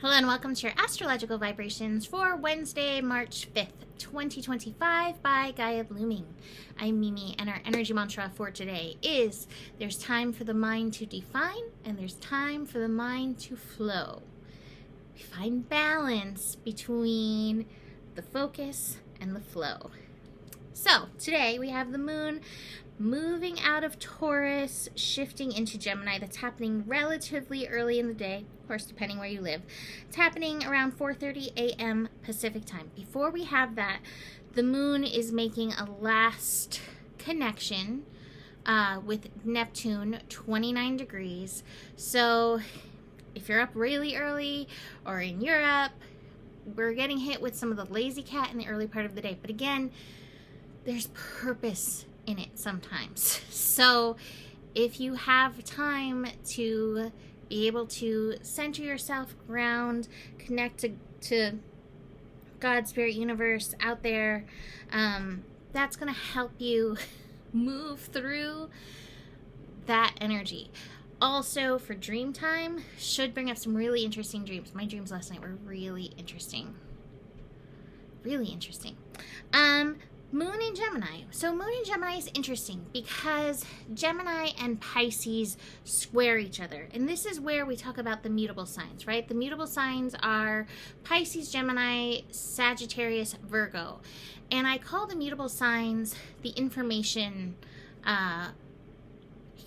Hello and welcome to your astrological vibrations for Wednesday, March 5th, 2025 by Gaia Blooming. I'm Mimi, and our energy mantra for today is there's time for the mind to define and there's time for the mind to flow. We find balance between the focus and the flow. So today we have the moon moving out of Taurus, shifting into Gemini. That's happening relatively early in the day, of course, depending where you live. It's happening around 4:30 a.m. Pacific time. Before we have that, the moon is making a last connection with Neptune, 29 degrees. So if you're up really early or in Europe, we're getting hit with some of the lazy cat in the early part of the day. But again, there's purpose in it sometimes. So if you have time to be able to center yourself, ground, connect to God, Spirit, Universe out there, that's going to help you move through that energy. Also, for dream time, should bring up some really interesting dreams. My dreams last night were really interesting. Really interesting. Moon in Gemini. So Moon in Gemini is interesting because Gemini and Pisces square each other. And this is where we talk about the mutable signs, right? The mutable signs are Pisces, Gemini, Sagittarius, Virgo. And I call the mutable signs the information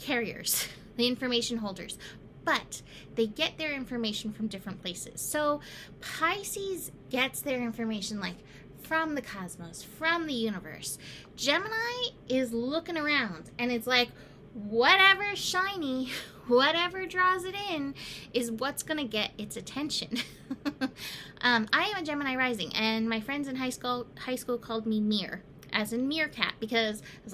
carriers, the information holders. But they get their information from different places. So Pisces gets their information from the cosmos, from the universe. Gemini is looking around and it's like, whatever's shiny, whatever draws it in is what's going to get its attention. I am a Gemini rising, and my friends in high school called me Mere, as in meerkat, because I was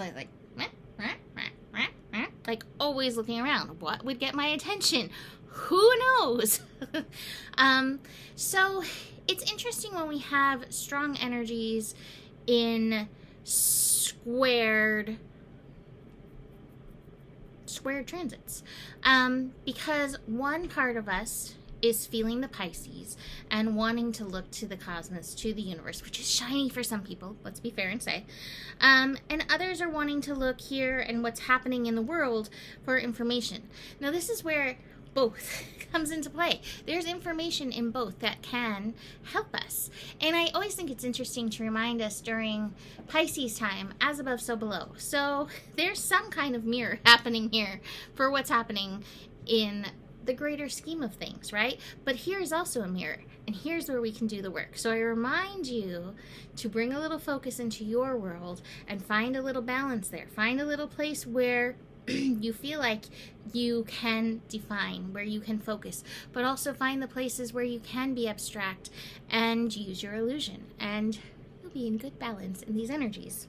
like always looking around. What would get my attention? Who knows? So it's interesting when we have strong energies in squared transits, because one part of us is feeling the Pisces and wanting to look to the cosmos, to the universe, which is shiny for some people, let's be fair and say. And others are wanting to look here and what's happening in the world for information. Now, this is where both comes into play. There's information in both that can help us. And I always think it's interesting to remind us during Pisces time, as above, so below. So there's some kind of mirror happening here for what's happening in the greater scheme of things, right? But here's also a mirror, and here's where we can do the work. So I remind you to bring a little focus into your world and find a little balance there. Find a little place where you feel like you can define, where you can focus, but also find the places where you can be abstract and use your illusion, and you'll be in good balance in these energies.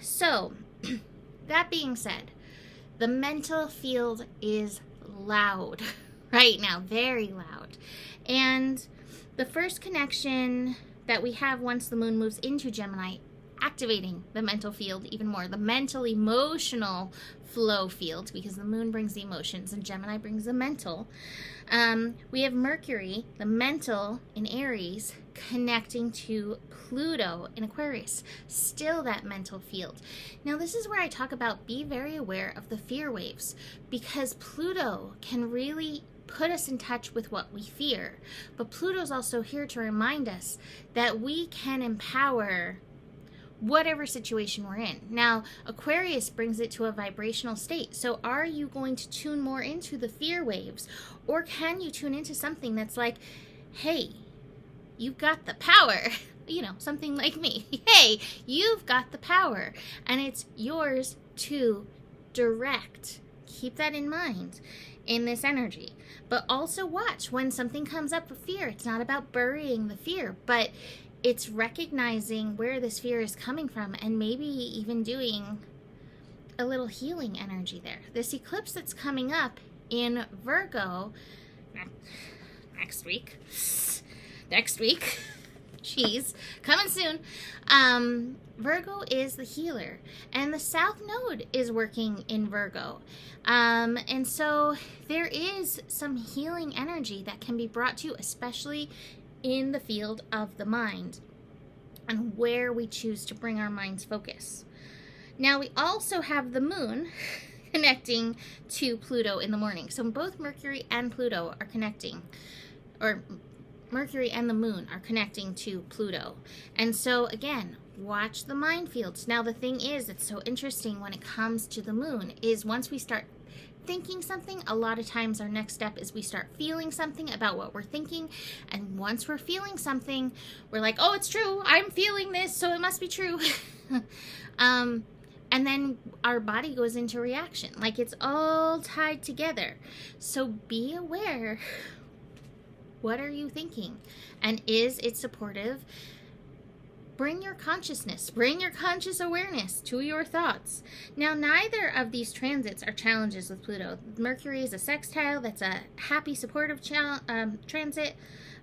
So that being said, the mental field is loud right now, very loud. And the first connection that we have once the moon moves into Gemini, activating the mental field even more, the mental emotional flow field, because the moon brings the emotions and Gemini brings the mental. We have Mercury, the mental, in Aries, connecting to Pluto in Aquarius, still that mental field. Now, this is where I talk about be very aware of the fear waves, because Pluto can really put us in touch with what we fear. But Pluto's also here to remind us that we can empower whatever situation we're in. Now, Aquarius brings it to a vibrational state. So are you going to tune more into the fear waves, or can you tune into something that's like, hey, you've got the power, something like me. Hey, you've got the power, and it's yours to direct. Keep that in mind in this energy. But also watch when something comes up with fear. It's not about burying the fear, but it's recognizing where this fear is coming from and maybe even doing a little healing energy there. This eclipse that's coming up in Virgo next week, Jeez, coming soon. Virgo is the healer, and the South Node is working in Virgo. And so there is some healing energy that can be brought to you, especially in the field of the mind and where we choose to bring our mind's focus. Now, we also have the moon connecting to Pluto in the morning. So both Mercury and Pluto are connecting, or Mercury and the moon are connecting to Pluto. And so again, watch the minefields. Now the thing is, it's so interesting when it comes to the moon is once we start thinking something, a lot of times our next step is we start feeling something about what we're thinking. And once we're feeling something, we're like, oh, it's true. I'm feeling this, so it must be true. And then our body goes into reaction. Like it's all tied together. So be aware. What are you thinking? And is it supportive? Bring your consciousness, bring your conscious awareness to your thoughts. Now, neither of these transits are challenges with Pluto. Mercury is a sextile. That's a happy, supportive transit.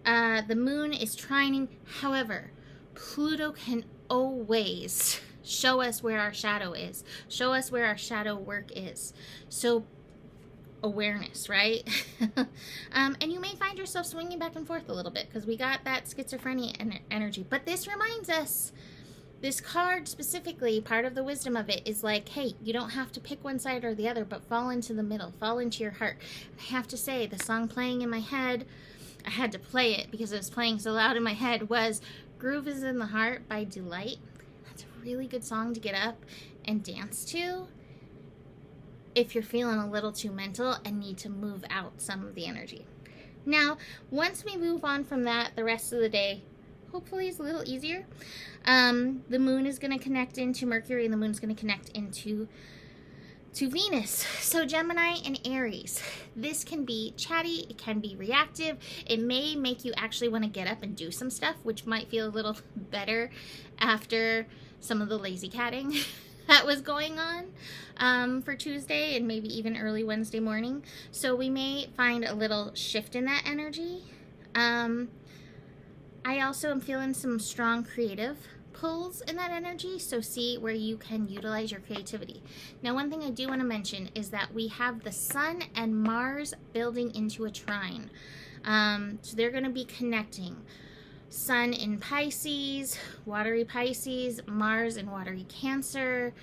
The moon is trining. However, Pluto can always show us where our shadow is. Show us where our shadow work is. So awareness, right? And you may find yourself swinging back and forth a little bit because we got that schizophrenia energy. But this reminds us, this card specifically, part of the wisdom of it is like, hey, you don't have to pick one side or the other, but fall into the middle, fall into your heart. I have to say, the song playing in my head, I had to play it because it was playing so loud in my head, was Groove is in the Heart by Delight. That's a really good song to get up and dance to if you're feeling a little too mental and need to move out some of the energy. Now, once we move on from that, the rest of the day hopefully is a little easier. The moon is going to connect into Mercury, and the moon is going to connect into Venus. So Gemini and Aries, this can be chatty, it can be reactive, it may make you actually want to get up and do some stuff, which might feel a little better after some of the lazy catting that was going on for Tuesday and maybe even early Wednesday morning. So we may find a little shift in that energy. I also am feeling some strong creative pulls in that energy, so see where you can utilize your creativity. Now, one thing I do want to mention is that we have the Sun and Mars building into a trine. So they're going to be connecting. Sun in Pisces, watery Pisces, Mars in watery Cancer,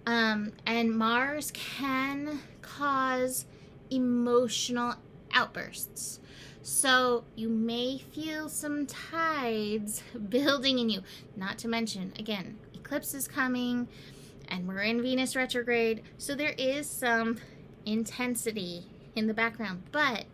and Mars can cause emotional outbursts. So you may feel some tides building in you. Not to mention, again, eclipse is coming and we're in Venus retrograde. So there is some intensity in the background, but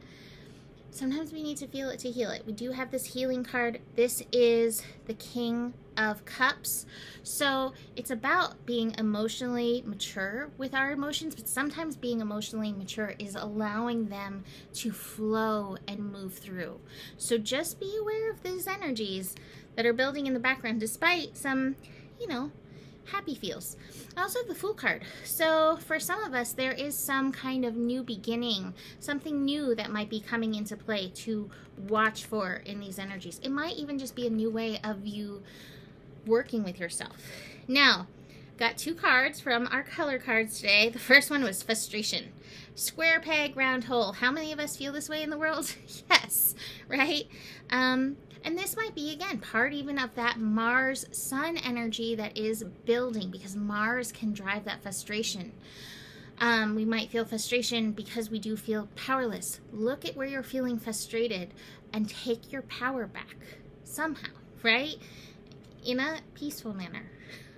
sometimes we need to feel it to heal it. We do have this healing card. This is the King of Cups. So it's about being emotionally mature with our emotions, but sometimes being emotionally mature is allowing them to flow and move through. So just be aware of these energies that are building in the background, despite some, happy feels. I also have the Fool card. So for some of us, there is some kind of new beginning, something new that might be coming into play to watch for in these energies. It might even just be a new way of you working with yourself. Now, got two cards from our color cards today. The first one was frustration. Square peg, round hole. How many of us feel this way in the world? Yes, right? And this might be, again, part even of that Mars-Sun energy that is building, because Mars can drive that frustration. We might feel frustration because we do feel powerless. Look at where you're feeling frustrated and take your power back somehow, right? In a peaceful manner.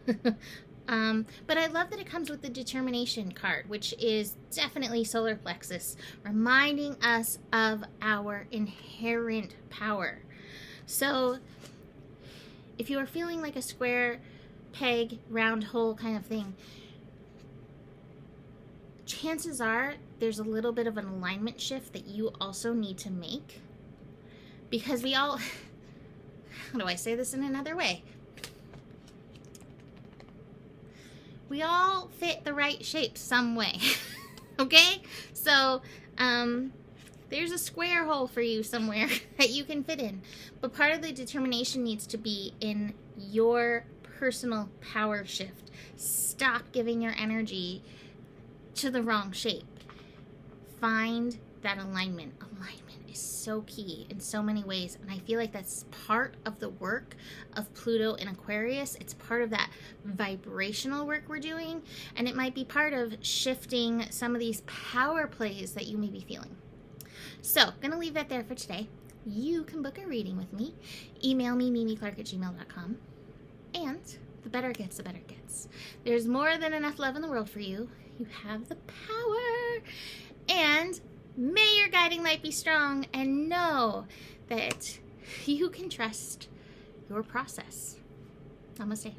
But I love that it comes with the determination card, which is definitely solar plexus, reminding us of our inherent power. So if you are feeling like a square peg, round hole kind of thing, chances are there's a little bit of an alignment shift that you also need to make, because we all, how do I say this in another way? We all fit the right shape some way. Okay? So, There's a square hole for you somewhere that you can fit in. But part of the determination needs to be in your personal power shift. Stop giving your energy to the wrong shape. Find that alignment. Alignment is so key in so many ways, and I feel like that's part of the work of Pluto in Aquarius. It's part of that vibrational work we're doing, and it might be part of shifting some of these power plays that you may be feeling. So, gonna leave that there for today. You can book a reading with me. Email me, mimiclark@gmail.com. And the better it gets, the better it gets. There's more than enough love in the world for you. You have the power. And may your guiding light be strong, and know that you can trust your process. Namaste.